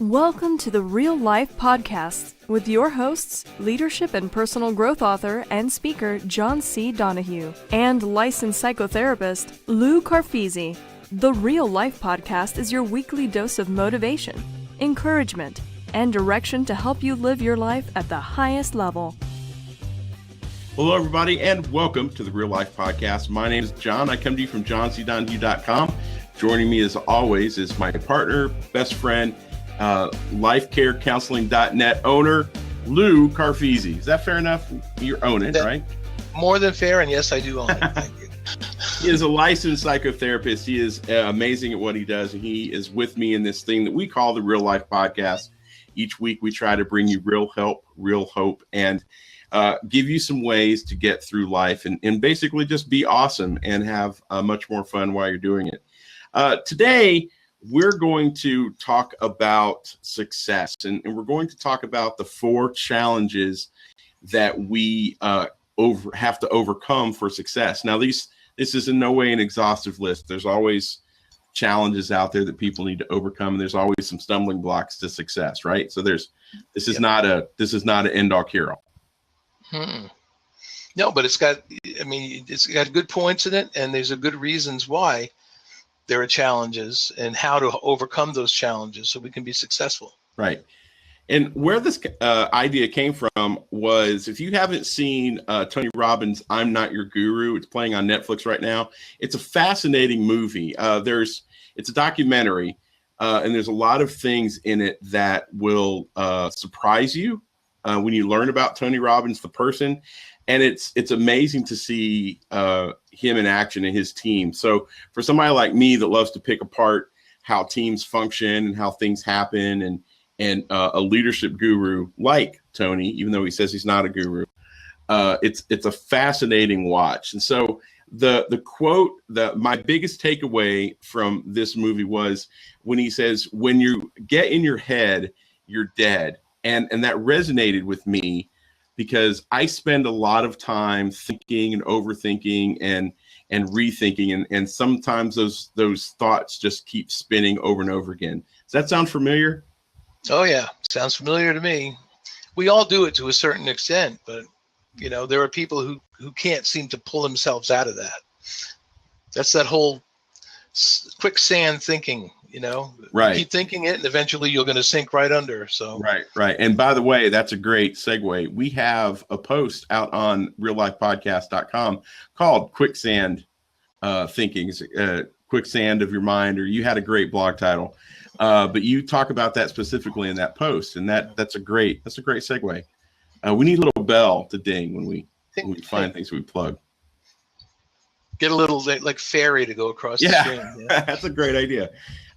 Welcome to the Real Life Podcast with your hosts, leadership and personal growth author and speaker John C. Donahue and licensed psychotherapist Lou Carfisi. The Real Life Podcast is your weekly dose of motivation, encouragement, and direction to help you live your life at the highest level. Hello, everybody, and welcome to the Real Life Podcast. My name is John. I come to you from johncdonahue.com. Joining me, as always, is my partner, best friend, lifecarecounseling.net owner, Lou Carfisi. Is that fair enough? You own it, right? More than fair, and yes, I do own it. Thank you. He is a licensed psychotherapist. He is amazing at what he does, and he is with me in this thing that we call the Real Life Podcast. Each week, we try to bring you real help, real hope, and give you some ways to get through life and basically just be awesome and have much more fun while you're doing it. Today, we're going to talk about success, and we're going to talk about the 4 challenges that we have to overcome for success. Now, this is in no way an exhaustive list. There's always challenges out there that people need to overcome, and there's always some stumbling blocks to success, right? So this is not an end all cure all. No, but it's got good points in it, and there's a good reasons why there are challenges and how to overcome those challenges so we can be successful. Right. And where this idea came from was, if you haven't seen Tony Robbins' I'm Not Your Guru, it's playing on Netflix right now. It's a fascinating movie. It's a documentary, and there's a lot of things in it that will surprise you when you learn about Tony Robbins, the person. And it's amazing to see him in action and his team. So for somebody like me that loves to pick apart how teams function and how things happen, and a leadership guru like Tony, even though he says he's not a guru, it's a fascinating watch. And so the quote, my biggest takeaway from this movie was when he says, "When you get in your head, you're dead." And that resonated with me, because I spend a lot of time thinking and overthinking and rethinking, and sometimes those thoughts just keep spinning over and over again. Does that sound familiar? Oh yeah, sounds familiar to me. We all do it to a certain extent, but there are people who can't seem to pull themselves out of that. That's that whole quicksand thinking. Right. You keep thinking it, and eventually you're going to sink right under. So right. And by the way, that's a great segue. We have a post out on reallifepodcast.com called Quicksand Thinking, Quicksand of Your Mind, or you had a great blog title, but you talk about that specifically in that post, and that's a great segue. We need a little bell to ding when we find things we plug. Get a little like fairy to go across the screen. Yeah. That's a great idea.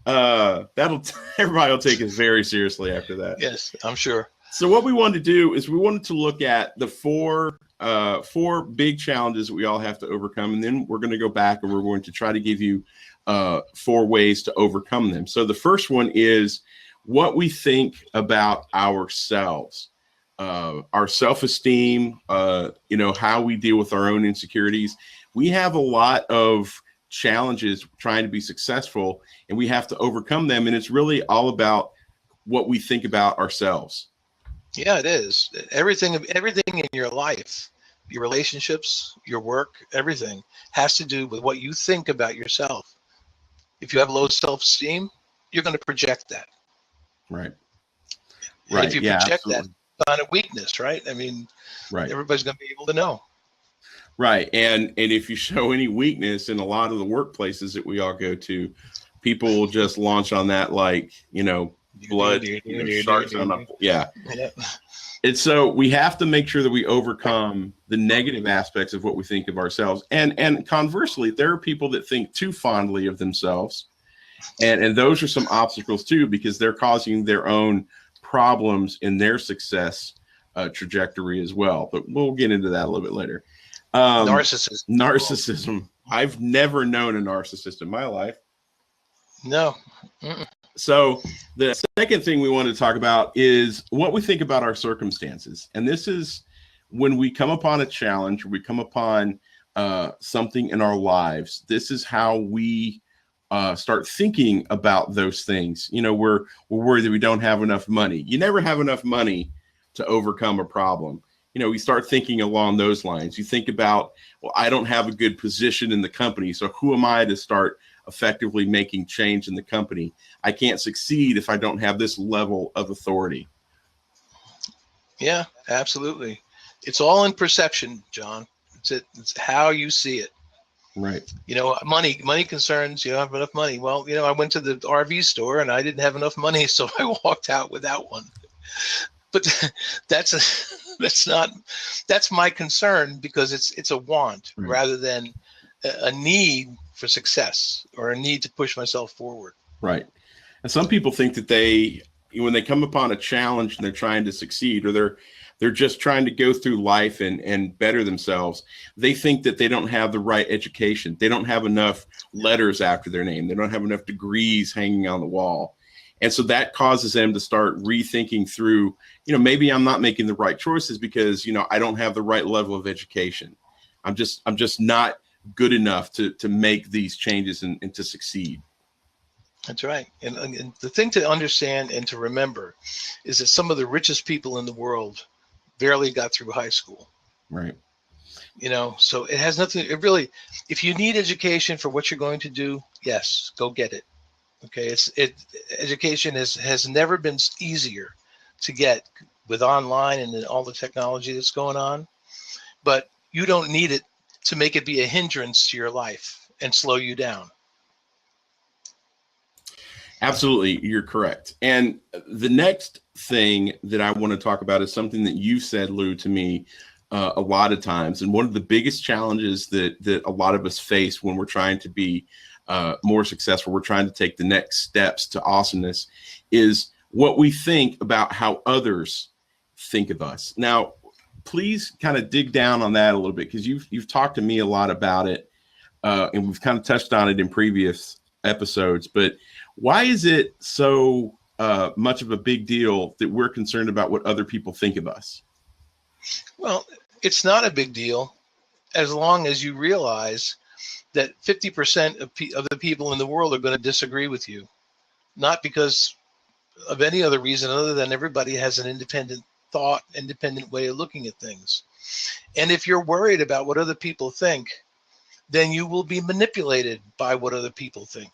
Everybody will take it very seriously after that. Yes, I'm sure. So what we wanted to do is we wanted to look at the four big challenges that we all have to overcome, and then we're going to go back and we're going to try to give you 4 ways to overcome them. So the first one is what we think about ourselves, our self-esteem, how we deal with our own insecurities. We have a lot of challenges trying to be successful, and we have to overcome them. And it's really all about what we think about ourselves. Yeah, it is. Everything in your life, your relationships, your work, everything has to do with what you think about yourself. If you have low self-esteem, you're going to project that. Right. And if you project absolutely. that, on a weakness, right? I mean, right. Everybody's going to be able to know. Right. And if you show any weakness in a lot of the workplaces that we all go to, people will just launch on that, like, blood, sharks on a, yeah. And so we have to make sure that we overcome the negative aspects of what we think of ourselves. And conversely, there are people that think too fondly of themselves. And those are some obstacles too, because they're causing their own problems in their success trajectory as well. But we'll get into that a little bit later. Narcissism. I've never known a narcissist in my life. No. So the second thing we want to talk about is what we think about our circumstances. And this is when we come upon a challenge, or we come upon something in our lives. This is how we start thinking about those things. We're worried that we don't have enough money. You never have enough money to overcome a problem. We start thinking along those lines. You think about, well, I don't have a good position in the company, so who am I to start effectively making change in the company? I can't succeed if I don't have this level of authority. Yeah, absolutely. It's all in perception, John. It's how you see it. Right. Money concerns, you don't have enough money. Well, I went to the RV store and I didn't have enough money, so I walked out without one. But that's my concern, because it's a want, right, rather than a need for success or a need to push myself forward. Right. And some people think that when they come upon a challenge and they're trying to succeed, or they're just trying to go through life and better themselves, they think that they don't have the right education. They don't have enough letters after their name. They don't have enough degrees hanging on the wall. And so that causes them to start rethinking through, maybe I'm not making the right choices because, I don't have the right level of education. I'm just not good enough to make these changes and to succeed. That's right. And the thing to understand and to remember is that some of the richest people in the world barely got through high school. Right. So it has nothing, if you need education for what you're going to do, yes, go get it. Okay. Education has never been easier to get with online and all the technology that's going on, but you don't need it to make it be a hindrance to your life and slow you down. Absolutely, you're correct. And the next thing that I want to talk about is something that you said, Lou, to me a lot of times. And one of the biggest challenges that a lot of us face when we're trying to be more successful, we're trying to take the next steps to awesomeness, is what we think about how others think of us. Now, please kind of dig down on that a little bit, because you've talked to me a lot about it, and we've kind of touched on it in previous episodes. But why is it so much of a big deal that we're concerned about what other people think of us? Well, it's not a big deal as long as you realize that 50% of the people in the world are going to disagree with you, not because of any other reason other than everybody has an independent thought, independent way of looking at things. And if you're worried about what other people think, then you will be manipulated by what other people think,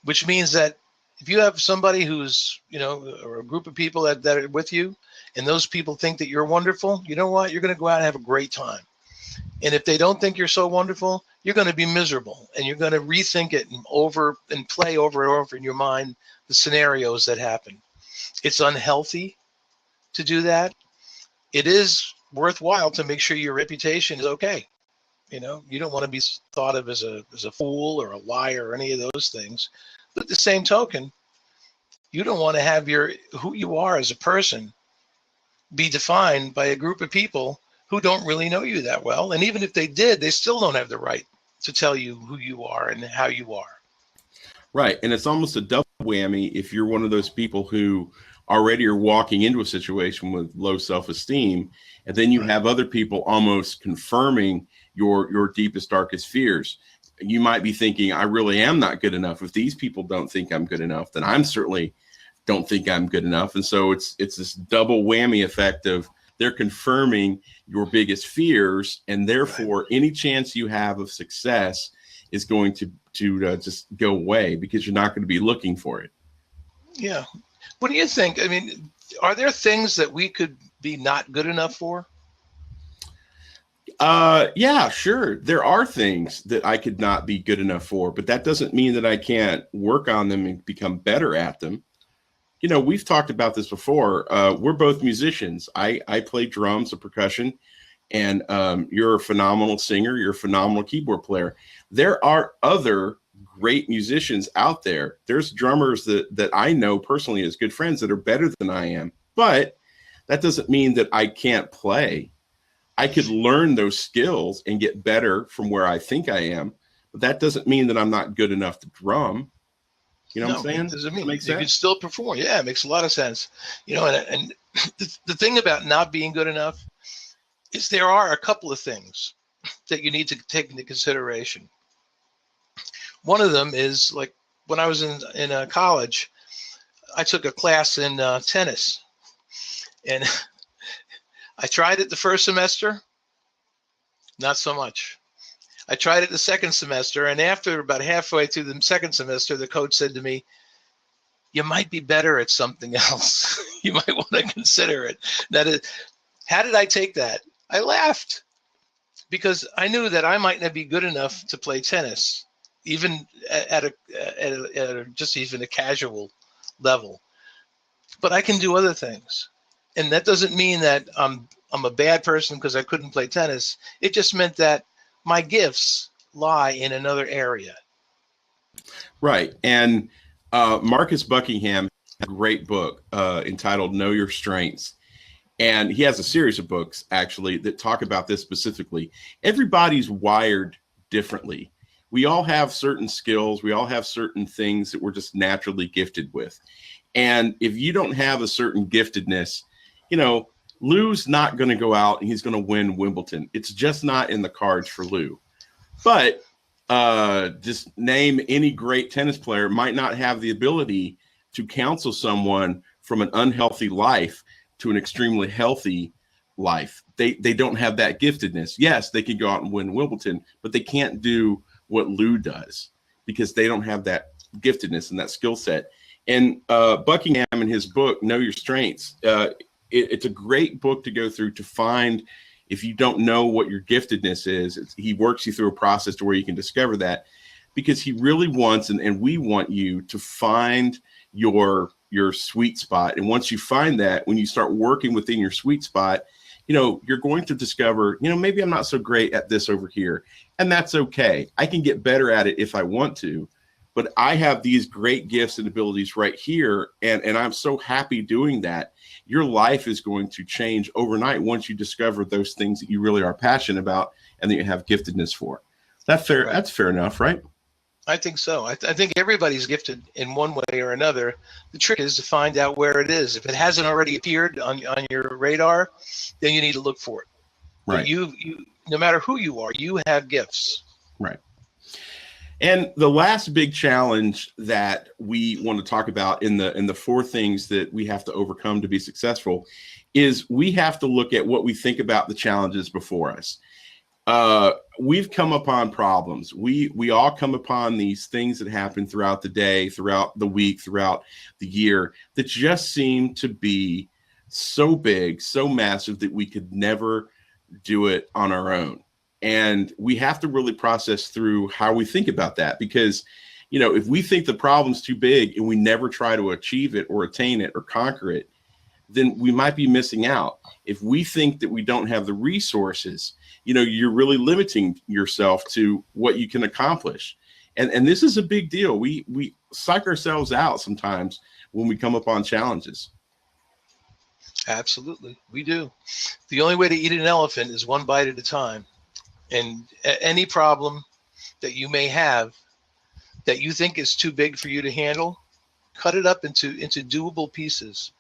which means that if you have somebody who's, or a group of people that are with you, and those people think that you're wonderful, you know what? You're going to go out and have a great time. And if they don't think you're so wonderful, you're going to be miserable, and you're going to rethink it and play over and over in your mind the scenarios that happen. It's unhealthy to do that. It is worthwhile to make sure your reputation is okay. You don't want to be thought of as a fool or a liar or any of those things. But at the same token, you don't want to have who you are as a person be defined by a group of people who don't really know you that well. And even if they did, they still don't have the right to tell you who you are and how you are. Right. And it's almost a double whammy if you're one of those people who already are walking into a situation with low self-esteem, and then you have other people almost confirming your deepest, darkest fears. You might be thinking, I really am not good enough. If these people don't think I'm good enough, then I'm certainly don't think I'm good enough. And so it's this double whammy effect of they're confirming your biggest fears, and therefore any chance you have of success is going to just go away because you're not going to be looking for it. Yeah. What do you think? I mean, are there things that we could be not good enough for? Yeah, sure. There are things that I could not be good enough for, but that doesn't mean that I can't work on them and become better at them. We've talked about this before. We're both musicians. I play drums and percussion, and you're a phenomenal singer. You're a phenomenal keyboard player. There are other great musicians out there. There's drummers that I know personally as good friends that are better than I am, but that doesn't mean that I can't play. I could learn those skills and get better from where I think I am, but that doesn't mean that I'm not good enough to drum. You know what I'm saying? It doesn't mean makes you sense. can still perform. Yeah, it makes a lot of sense. And the thing about not being good enough is there are a couple of things that you need to take into consideration. One of them is like when I was in college, I took a class in tennis, and I tried it the first semester, not so much. I tried it the second semester, and after about halfway through the second semester, the coach said to me, "You might be better at something else. You might want to consider it." That is, how did I take that? I laughed, because I knew that I might not be good enough to play tennis, even at a just even a casual level. But I can do other things, and that doesn't mean that I'm a bad person because I couldn't play tennis. It just meant that my gifts lie in another area. Right. And Marcus Buckingham has a great book entitled Know Your Strengths. And he has a series of books, actually, that talk about this specifically. Everybody's wired differently. We all have certain skills. We all have certain things that we're just naturally gifted with. And if you don't have a certain giftedness, you know, Lou's not going to go out and he's going to win Wimbledon. It's just not in the cards for Lou. But just name any great tennis player might not have the ability to counsel someone from an unhealthy life to an extremely healthy life. They don't have that giftedness. Yes, they could go out and win Wimbledon, but they can't do what Lou does because they don't have that giftedness and that skill set. And Buckingham, in his book, Know Your Strengths, it's a great book to go through to find if you don't know what your giftedness is. He works you through a process to where you can discover that, because he really wants, and we want you to find your sweet spot. And once you find that, when you start working within your sweet spot, you know, you're going to discover, you know, maybe I'm not so great at this over here, and that's okay. I can get better at it if I want to, but I have these great gifts and abilities right here. And I'm so happy doing that. Your life is going to change overnight once you discover those things that you really are passionate about and that you have giftedness for. That's fair. Right. That's fair enough, right? I think so. I think everybody's gifted in one way or another. The trick is to find out where it is. If it hasn't already appeared on your radar, then you need to look for it. Right. But you, no matter who you are, you have gifts. Right. And the last big challenge that we want to talk about in the four things that we have to overcome to be successful is we have to look at what we think about the challenges before us. We've come upon problems. We all come upon these things that happen throughout the day, throughout the week, throughout the year that just seem to be so big, so massive that we could never do it on our own. And we have to really process through how we think about that, because, you know, if we think the problem's too big and we never try to achieve it or attain it or conquer it, then we might be missing out. If we think that we don't have the resources, you know, you're really limiting yourself to what you can accomplish. And this is a big deal. We psych ourselves out sometimes when we come upon challenges. Absolutely. We do. The only way to eat an elephant is one bite at a time. And any problem that you may have that you think is too big for you to handle, cut it up into doable pieces.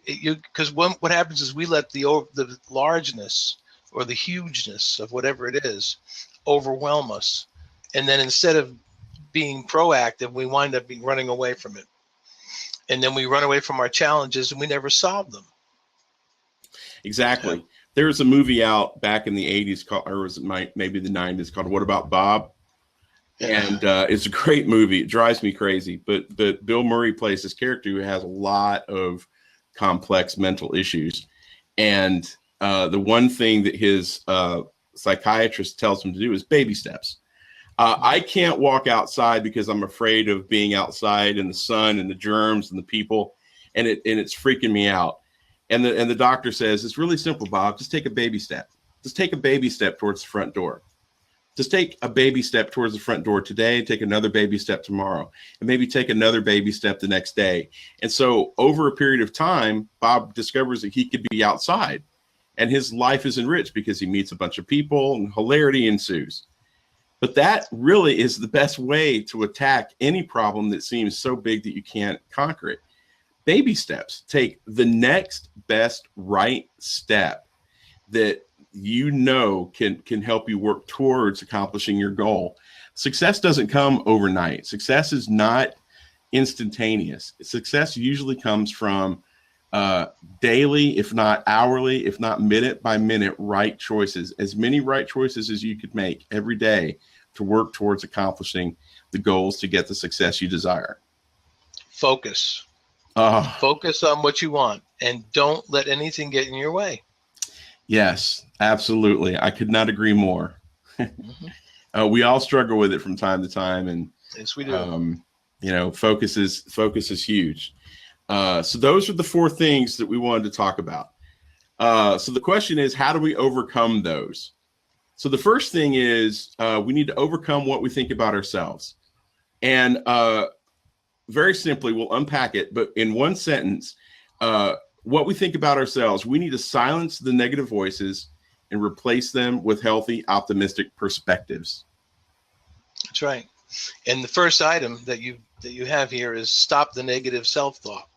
Because what happens is we let the largeness or the hugeness of whatever it is overwhelm us. And then instead of being proactive, we wind up running away from it. And then we run away from our challenges and we never solve them. Exactly. Yeah. There was a movie out back in the 80s called, or was it maybe the 90s, called What About Bob? Yeah. And it's a great movie. It drives me crazy. But Bill Murray plays this character who has a lot of complex mental issues. And the one thing that his psychiatrist tells him to do is baby steps. I can't walk outside because I'm afraid of being outside in the sun and the germs and the people, and it's freaking me out. And the doctor says, it's really simple, Bob. Just take a baby step. Just take a baby step towards the front door. Just take a baby step towards the front door today, take another baby step tomorrow, and maybe take another baby step the next day. And so over a period of time, Bob discovers that he could be outside, and his life is enriched because he meets a bunch of people and hilarity ensues. But that really is the best way to attack any problem that seems so big that you can't conquer it. Baby steps. Take the next best right step that you know can help you work towards accomplishing your goal. success doesn't come overnight. Success is not instantaneous. Success usually comes from daily, if not hourly, if not minute by minute, right choices, as many right choices as you could make every day to work towards accomplishing the goals to get the success you desire. Focus. Focus on what you want and don't let anything get in your way. Yes, absolutely. I could not agree more. We all struggle with it from time to time, and yes, we do. Focus is huge. So those are the four things that we wanted to talk about. So the question is, how do we overcome those? So the first thing is we need to overcome what we think about ourselves. And very simply, we'll unpack it, but in one sentence, what we think about ourselves, we need to silence the negative voices and replace them with healthy, optimistic perspectives. That's right. And the first item that you have here is stop the negative self-talk.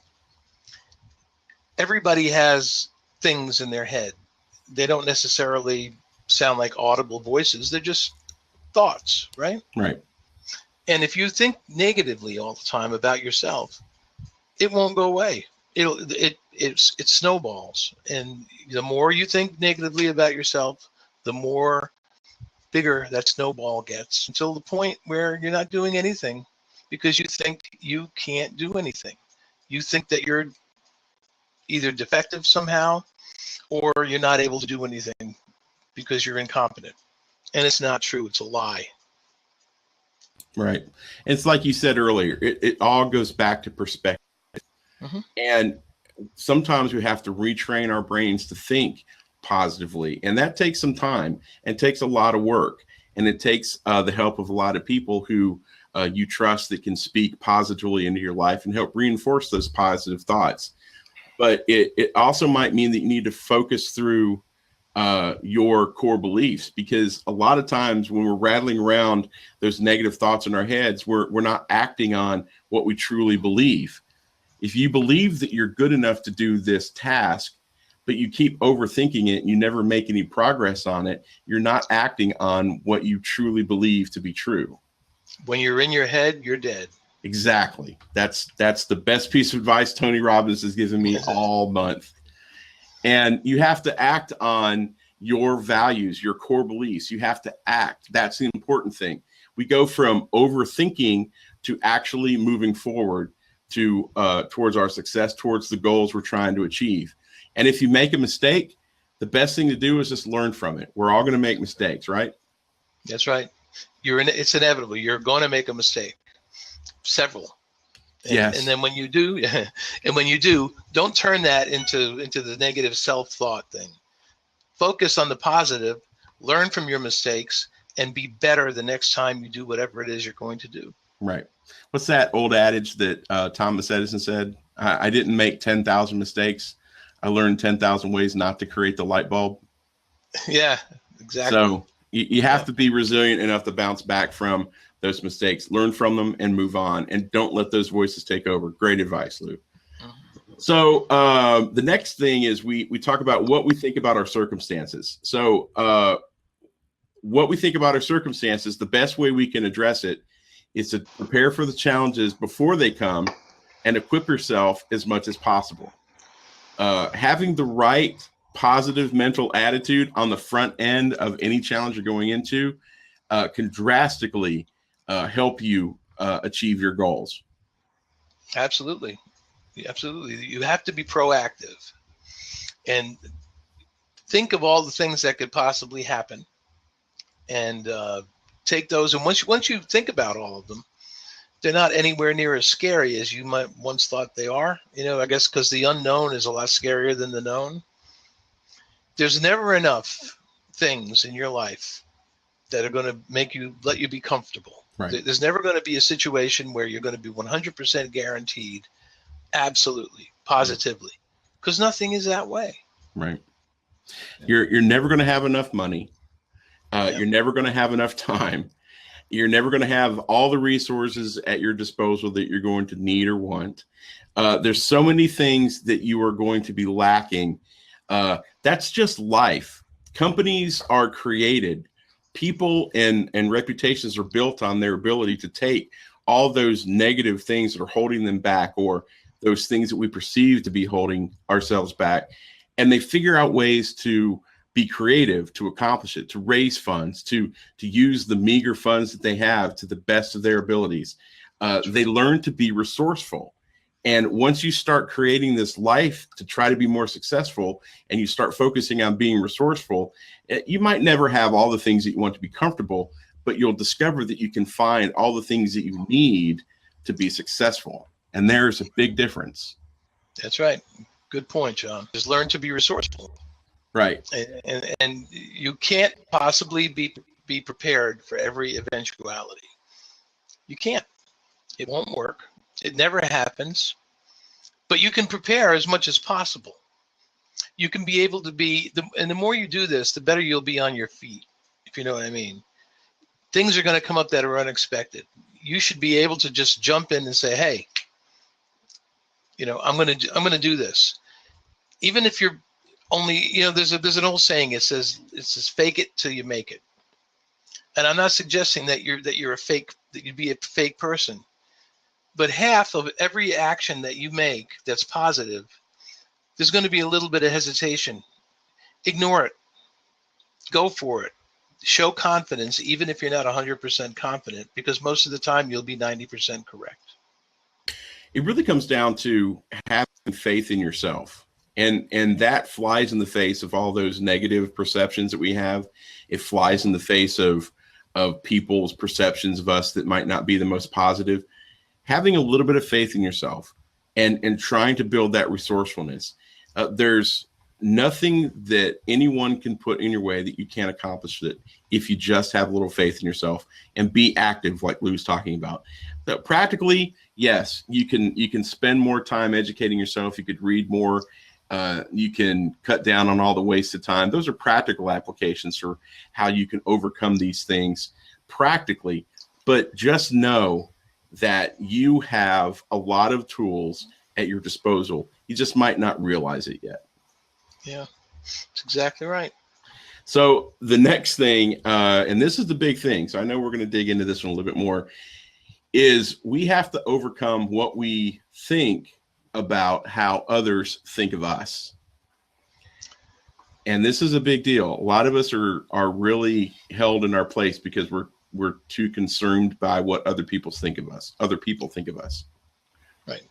Everybody has things in their head. They don't necessarily sound like audible voices. They're just thoughts, right? Right. And if you think negatively all the time about yourself, it won't go away. It snowballs. And the more you think negatively about yourself, the more bigger that snowball gets, until the point where you're not doing anything because you think you can't do anything. You think that you're either defective somehow or you're not able to do anything because you're incompetent. And it's not true. It's a lie. Right. It's like you said earlier, it all goes back to perspective. And sometimes we have to retrain our brains to think positively. And that takes some time and takes a lot of work. And it takes the help of a lot of people who you trust that can speak positively into your life and help reinforce those positive thoughts. But it also might mean that you need to focus through your core beliefs, because a lot of times when we're rattling around those negative thoughts in our heads, we're not acting on what we truly believe. If you believe that you're good enough to do this task, but you keep overthinking it and you never make any progress on it, you're not acting on what you truly believe to be true. When you're in your head, you're dead. Exactly. That's the best piece of advice Tony Robbins has given me all month. And you have to act on your values, your core beliefs. You have to act. That's the important thing. We go from overthinking to actually moving forward to towards our success, towards the goals we're trying to achieve. And if you make a mistake, the best thing to do is just learn from it. We're all going to make mistakes, right? That's right. It's inevitable. You're going to make a mistake. Several. Yes. And then when you do, don't turn that into the negative self-thought thing. Focus on the positive, learn from your mistakes, and be better the next time you do whatever it is you're going to do. Right. What's that old adage that Thomas Edison said? I didn't make 10,000 mistakes. I learned 10,000 ways not to create the light bulb. Yeah, exactly. So you have to be resilient enough to bounce back from those mistakes, learn from them, and move on. And don't let those voices take over. Great advice, Lou. So the next thing is we talk about what we think about our circumstances. So what we think about our circumstances, the best way we can address it is to prepare for the challenges before they come and equip yourself as much as possible. Having the right positive mental attitude on the front end of any challenge you're going into can drastically help you achieve your goals. Absolutely. Absolutely. You have to be proactive and think of all the things that could possibly happen and take those. And once you think about all of them, they're not anywhere near as scary as you might once thought they are. I guess because the unknown is a lot scarier than the known. There's never enough things in your life that are going to let you be comfortable. Right. There's never going to be a situation where you're going to be 100% guaranteed, absolutely, positively, because nothing is that way. Right. You're never going to have enough money. You're never going to have enough time. You're never going to have all the resources at your disposal that you're going to need or want. There's so many things that you are going to be lacking. That's just life. Companies are created people and reputations are built on their ability to take all those negative things that are holding them back, or those things that we perceive to be holding ourselves back, and they figure out ways to be creative to accomplish it, to raise funds, to use the meager funds that they have to the best of their abilities. They learn to be resourceful. And once you start creating this life to try to be more successful, and you start focusing on being resourceful, you might never have all the things that you want to be comfortable, but you'll discover that you can find all the things that you need to be successful. And there's a big difference. That's right. Good point, John. Just learn to be resourceful. Right. And you can't possibly be prepared for every eventuality. You can't. It won't work. It never happens. But you can prepare as much as possible. You can be able to be, and the more you do this, the better you'll be on your feet, if you know what I mean. Things are going to come up that are unexpected. You should be able to just jump in and say, hey, I'm going to do this. Even if you're only, there's an old saying, it says fake it till you make it. And I'm not suggesting that you're a fake, that you'd be a fake person, but half of every action that you make that's positive, there's going to be a little bit of hesitation. Ignore it. Go for it. Show confidence, even if you're not 100% confident, because most of the time you'll be 90% correct. It really comes down to having faith in yourself. And that flies in the face of all those negative perceptions that we have. It flies in the face of people's perceptions of us that might not be the most positive. Having a little bit of faith in yourself and trying to build that resourcefulness. There's nothing that anyone can put in your way that you can't accomplish it if you just have a little faith in yourself and be active, like Lou's talking about. But practically, yes, you can spend more time educating yourself. You could read more. You can cut down on all the wasted time. Those are practical applications for how you can overcome these things practically. But just know that you have a lot of tools at your disposal. You just might not realize it yet. Yeah, that's exactly right. So the next thing, and this is the big thing, so I know we're going to dig into this one a little bit more, is we have to overcome what we think about how others think of us. And this is a big deal. A lot of us are really held in our place because we're too concerned by what other people think of us. Right.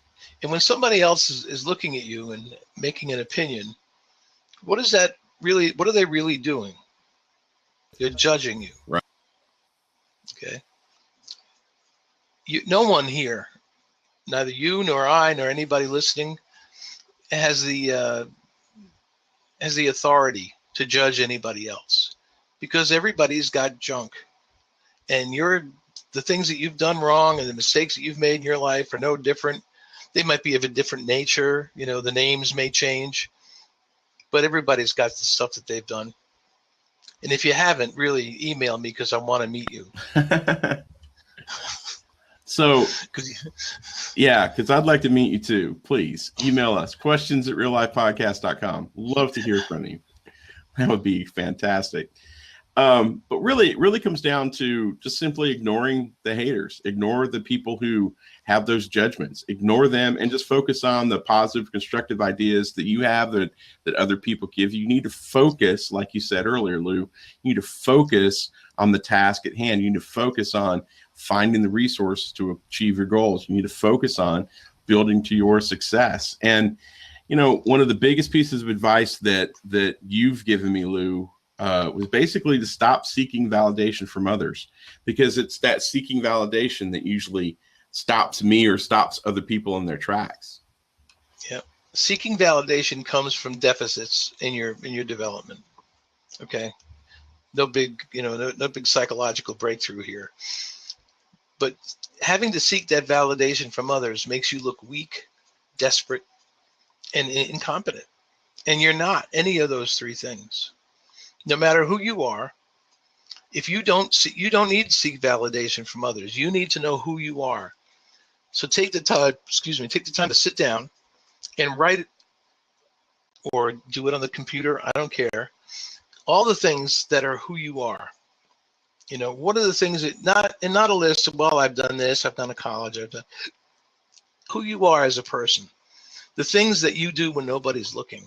And when somebody else is looking at you and making an opinion, what are they really doing? They're judging you. Right. Okay. No one here, neither you nor I nor anybody listening, has the authority to judge anybody else, because everybody's got junk, and the things that you've done wrong and the mistakes that you've made in your life are no different. They might be of a different nature. The names may change, but everybody's got the stuff that they've done. And if you haven't, really email me, because I want to meet you. So, because I'd like to meet you too. Please email us, questions@reallifepodcast.com. Love to hear from you. That would be fantastic. But really, it really comes down to just simply ignoring the haters. Ignore the people who have those judgments. Ignore them and just focus on the positive, constructive ideas that you have that other people give you. You need to focus, like you said earlier, Lou, you need to focus on the task at hand. You need to focus on finding the resources to achieve your goals. You need to focus on building to your success. And, one of the biggest pieces of advice that you've given me, Lou, was basically to stop seeking validation from others, because it's that seeking validation that usually stops me or stops other people in their tracks. Yeah. Seeking validation comes from deficits in your development. Okay. No big psychological breakthrough here. But having to seek that validation from others makes you look weak, desperate, and incompetent. And you're not any of those three things. No matter who you are, if you don't need to seek validation from others. You need to know who you are. So take the time to sit down and write it, or do it on the computer. I don't care. All the things that are who you are. You know, what are the things that not a list of, well, I've done this, I've done a college, I've done who you are as a person, the things that you do when nobody's looking.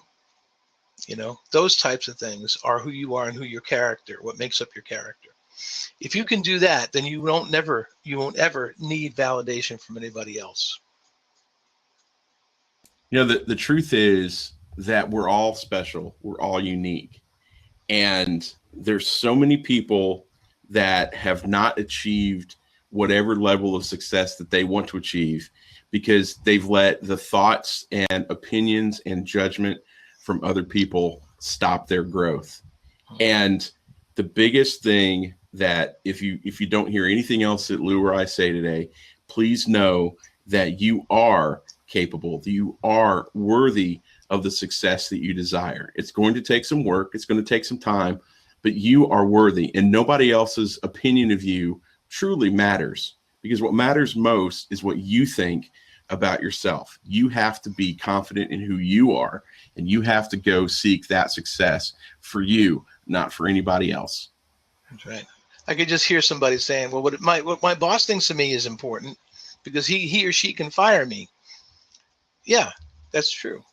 You know, those types of things are who you are and who your character, what makes up your character. If you can do that, then you won't ever need validation from anybody else. You know, the truth is that we're all special. We're all unique. And there's so many people that have not achieved whatever level of success that they want to achieve because they've let the thoughts and opinions and judgment from other people stop their growth. And the biggest thing that if you don't hear anything else that Lou or I say today, please know that you are capable, that you are worthy of the success that you desire. It's going to take some work. It's going to take some time, but you are worthy, and nobody else's opinion of you truly matters, because what matters most is what you think about yourself. You have to be confident in who you are, and you have to go seek that success for you, not for anybody else. That's right. I could just hear somebody saying, well, what my boss thinks of me is important because he or she can fire me. Yeah, that's true.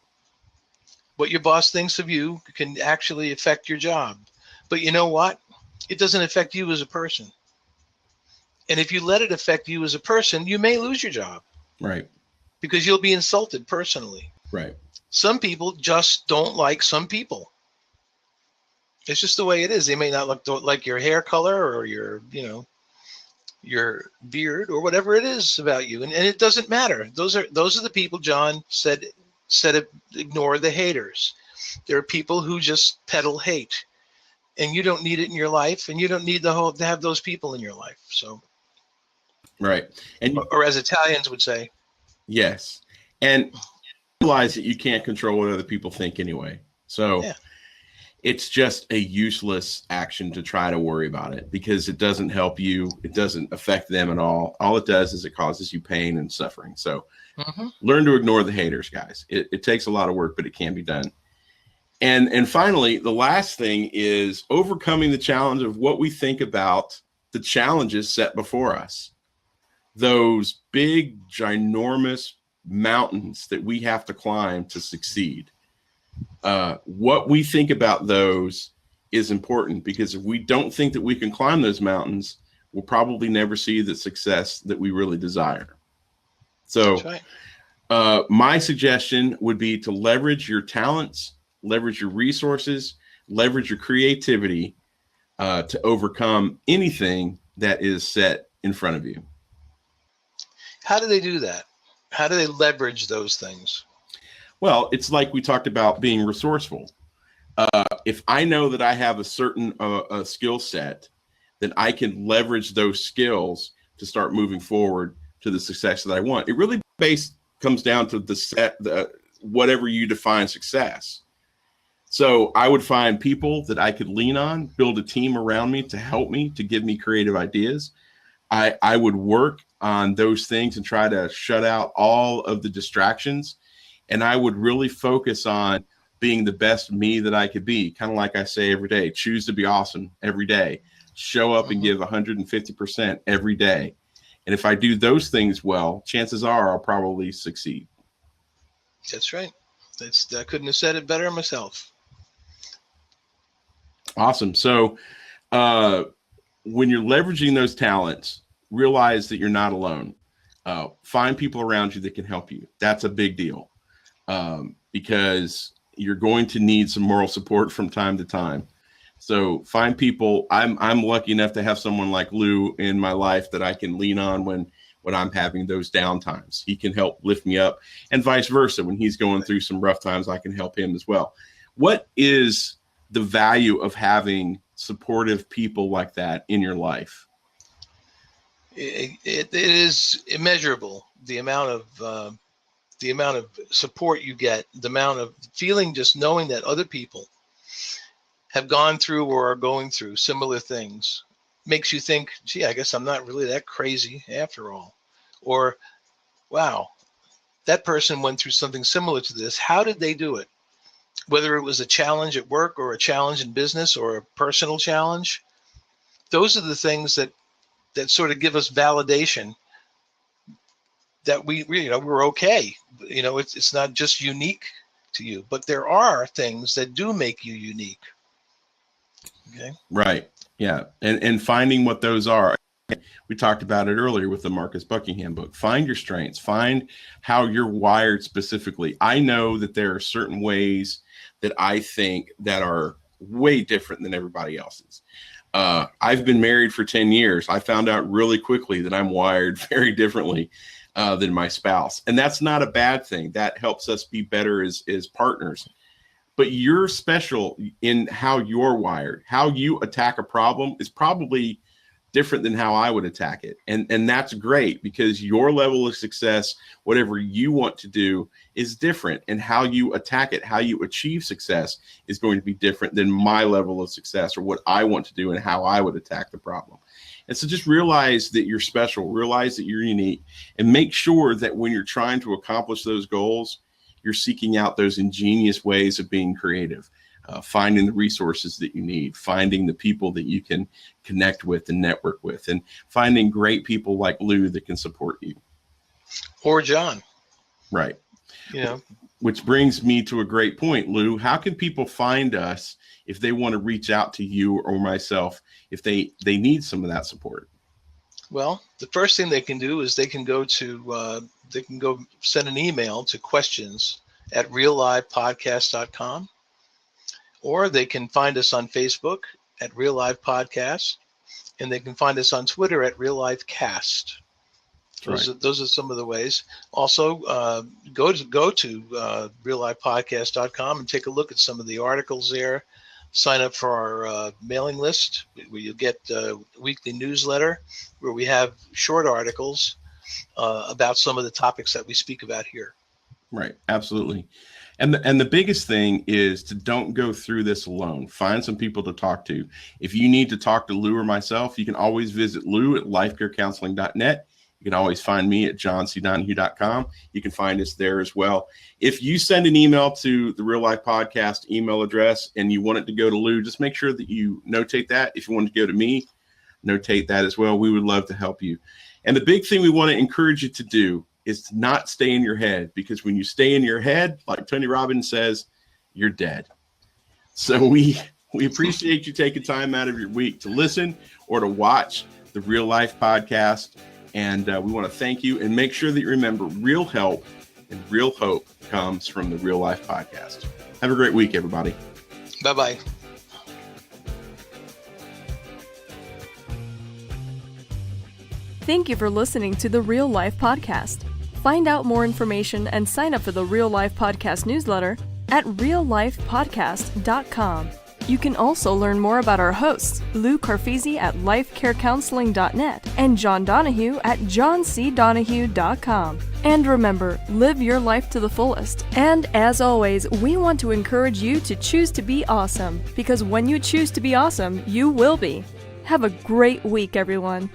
What your boss thinks of you can actually affect your job. But you know what? It doesn't affect you as a person. And if you let it affect you as a person, you may lose your job. Right. Because you'll be insulted personally. Right. Some people just don't like some people. It's just the way it is. They may not don't like your hair color or your beard or whatever it is about you. And it doesn't matter. Those are the people John said ignore the haters. There are people who just peddle hate, and you don't need it in your life, and you don't need to have those people in your life. So, right. And or as Italians would say, yes. And realize that you can't control what other people think anyway. So yeah. It's just a useless action to try to worry about it because it doesn't help you. It doesn't affect them at all. All it does is it causes you pain and suffering. So learn to ignore the haters, guys. It takes a lot of work, but it can be done. And finally, the last thing is overcoming the challenge of what we think about the challenges set before us. Those big, ginormous mountains that we have to climb to succeed. What we think about those is important, because if we don't think that we can climb those mountains, we'll probably never see the success that we really desire. So that's right. My suggestion would be to leverage your talents, leverage your resources, leverage your creativity to overcome anything that is set in front of you. How do they do that? How do they leverage those things? Well, it's like we talked about being resourceful. If I know that I have a certain skill set, then I can leverage those skills to start moving forward to the success that I want. It really comes down to whatever you define success. So I would find people that I could lean on, build a team around me to help me, to give me creative ideas. I would work on those things and try to shut out all of the distractions. And I would really focus on being the best me that I could be. Kind of like I say every day, choose to be awesome every day. Show up and give 150% every day. And if I do those things well, chances are I'll probably succeed. That's right. I couldn't have said it better myself. Awesome. So when you're leveraging those talents, realize that you're not alone. Find people around you that can help you. That's a big deal. Because you're going to need some moral support from time to time. So find people. I'm lucky enough to have someone like Lou in my life that I can lean on when I'm having those down times. He can help lift me up, and vice versa. When he's going through some rough times, I can help him as well. What is the value of having supportive people like that in your life? It is immeasurable. The amount of support you get, the amount of feeling, just knowing that other people have gone through or are going through similar things, makes you think, gee, I guess I'm not really that crazy after all. Or, wow, that person went through something similar to this. How did they do it? Whether it was a challenge at work or a challenge in business or a personal challenge, those are the things that sort of give us validation that we're okay. It's not just unique to you, but there are things that do make you unique. Okay. Right. Yeah. And finding what those are. We talked about it earlier with the Marcus Buckingham book. Find your strengths. Find how you're wired specifically. I know that there are certain ways that I think that are way different than everybody else's. I've been married for 10 years. I found out really quickly that I'm wired very differently than my spouse. And that's not a bad thing. That helps us be better as partners. But you're special in how you're wired. How you attack a problem is probably different than how I would attack it. And that's great, because your level of success, whatever you want to do, is different. And how you attack it, how you achieve success, is going to be different than my level of success or what I want to do and how I would attack the problem. And so just realize that you're special, realize that you're unique, and make sure that when you're trying to accomplish those goals, you're seeking out those ingenious ways of being creative. Finding the resources that you need, finding the people that you can connect with and network with, and finding great people like Lou that can support you. Or John. Right. Which brings me to a great point, Lou. How can people find us if they want to reach out to you or myself, if they need some of that support? Well, the first thing they can do is they can go send an email to questions@reallivepodcast.com. Or they can find us on Facebook at Real Life Podcast, and they can find us on Twitter at Real Life Cast. Those are some of the ways. Also, go to reallifepodcast.com and take a look at some of the articles there. Sign up for our mailing list, where you'll get a weekly newsletter where we have short articles about some of the topics that we speak about here. Right. Absolutely. And the biggest thing is to don't go through this alone. Find some people to talk to. If you need to talk to Lou or myself, you can always visit Lou at lifecarecounseling.net. You can always find me at johncdonahue.com. You can find us there as well. If you send an email to the Real Life Podcast email address and you want it to go to Lou, just make sure that you notate that. If you want it to go to me, notate that as well. We would love to help you. And the big thing we want to encourage you to do is to not stay in your head, because when you stay in your head, like Tony Robbins says, you're dead. So we appreciate you taking time out of your week to listen or to watch the Real Life Podcast. And we want to thank you, and make sure that you remember, real help and real hope comes from the Real Life Podcast. Have a great week, everybody. Bye-bye. Thank you for listening to the Real Life Podcast. Find out more information and sign up for the Real Life Podcast newsletter at reallifepodcast.com. You can also learn more about our hosts, Lou Carfisi at lifecarecounseling.net and John Donahue at johncdonahue.com. And remember, live your life to the fullest. And as always, we want to encourage you to choose to be awesome, because when you choose to be awesome, you will be. Have a great week, everyone.